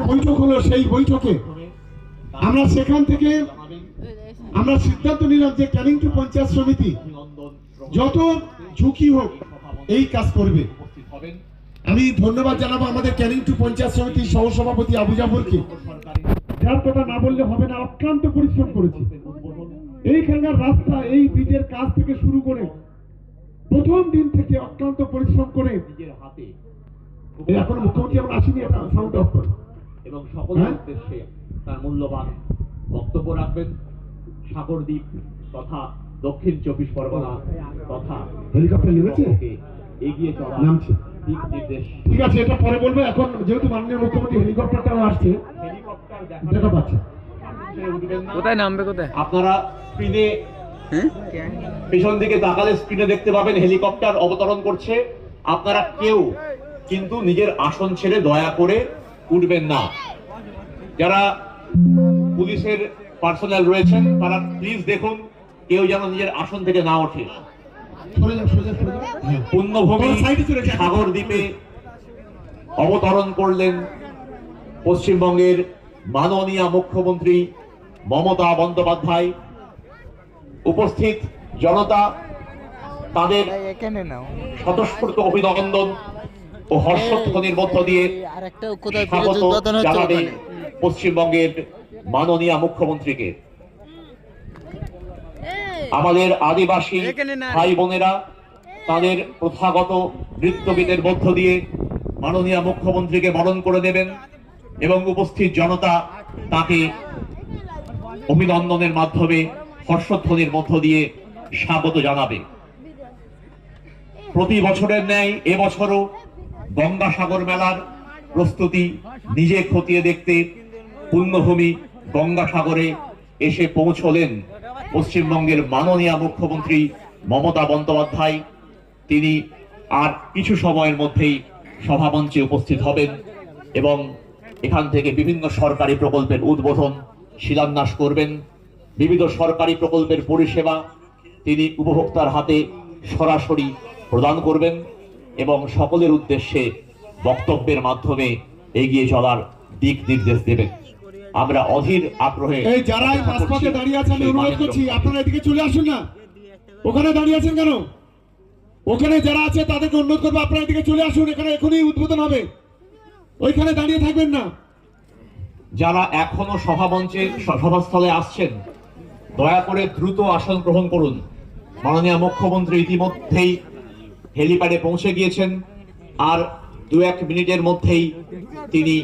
বৈঠক হলো, সেই বৈঠকে আমরা সেখান থেকে আমরা সিদ্ধান্ত নিলাম যে ক্যানিং টু পঞ্চায়েত সমিতি যত ঝুঁকি হোক এই কাজ করবে। আমি ধন্যবাদ জানাবো আমাদের ক্যানিং টু পঞ্চায়েত সমিতির সহসভাপতি আবু জাফরকে, যার কথা না বললে হবে না, অক্লান্ত পরিশ্রম করেছে। এইখানকার রাস্তা, এই ব্রিজের কাজ থেকে শুরু করে প্রথম দিন থেকে অক্লান্ত পরিশ্রম করে এখন মুখ্যমন্ত্রী এখন আসেনি, এটা সাউন্ড অফ করে এবং সকলের উদ্দেশ্যে তার মূল্যবান বক্তব্য রাখবেন সাগরদ্বীপ তথা দক্ষিণ 24 পরগনা তথা হেলিকপ্টার নেমেছে, এগিয়ে চলা নামছে। দিক নির্দেশ। ঠিক আছে, এটা পরে বলবো। এখন যেহেতু মাননীয় মুখ্যমন্ত্রী হেলিকপ্টারটাও আসছে, হেলিকপ্টার দেখা পাচ্ছে। কোথায় নামবে, কোথায়? আপনারা স্ক্রিনে পেছন দিকে তাকালে স্ক্রিনে দেখতে পাবেন হেলিকপ্টার অবতরণ করছে। আপনারা কেউ কিন্তু নিজের আসন ছেড়ে দয়া করে উঠবেন না। যারা পুলিশের পার্সোনাল রয়েছেন তারা প্লিজ দেখুন কেউ যেন নিজের আসন থেকে না ওঠে। পুণ্যভূমি সাগরদ্বীপে অবতরণ করলেন পশ্চিমবঙ্গের মাননীয় মুখ্যমন্ত্রী মমতা বন্দ্যোপাধ্যায়। উপস্থিত জনতা তাদের স্বতঃস্ফূর্ত অভিনন্দন ও হর্ষধ্বনির মধ্য দিয়ে স্বাগত জানাবে পশ্চিমবঙ্গের মাননীয় মুখ্যমন্ত্রীকে। আমাদের আদিবাসী ভাই বোনেরা তাদের প্রথাগত নৃত্যগীতের মধ্য দিয়ে মাননীয় মুখ্যমন্ত্রীকে বরণ করে দেবেন এবং উপস্থিত জনতা তাকে অভিনন্দনের মাধ্যমে হর্ষধ্বনির মধ্য দিয়ে স্বাগত জানাবে। প্রতি বছরের ন্যায় এবছরও গঙ্গাসাগর মেলার প্রস্তুতি নিজে খতিয়ে দেখতে পুণ্যভূমি গঙ্গাসাগরে এসে পৌঁছলেন পশ্চিমবঙ্গের মাননীয় মুখ্যমন্ত্রী মমতা বন্দ্যোপাধ্যায়। তিনি আর কিছু সময়ের মধ্যেই সভামঞ্চে উপস্থিত হবেন এবং এখান থেকে বিভিন্ন সরকারি প্রকল্পের উদ্বোধন শিলান্যাস করবেন। বিবিধ সরকারি প্রকল্পের পরিষেবা তিনি উপভোক্তার হাতে সরাসরি প্রদান করবেন এবং সকলের উদ্দেশ্যে বক্তব্যের মাধ্যমে এগিয়ে চলার দিক নির্দেশ দেবেন। আমরা অধীর আগ্রহে যারা এই রাজপথে দাঁড়িয়ে আছেন, আমি অনুরোধ করছি আপনারা এদিকে চলে আসুন না। ওখানে দাঁড়িয়ে আছেন কেন? ওখানে যারা আছে তাদেরকে অনুরোধ করবো আপনারা এদিকে চলে আসুন, এখানে এখনই উদ্বোধন হবে, ওইখানে দাঁড়িয়ে থাকবেন না। যারা এখনো সভামঞ্চে সভাস্থলে আসছেন দয়া করে দ্রুত আসন গ্রহণ করুন। মাননীয় মুখ্যমন্ত্রী ইতিমধ্যেই হেলিপ্যাডে পৌঁছে গিয়েছেন, আর 2-1 মিনিটের মধ্যেই তিনি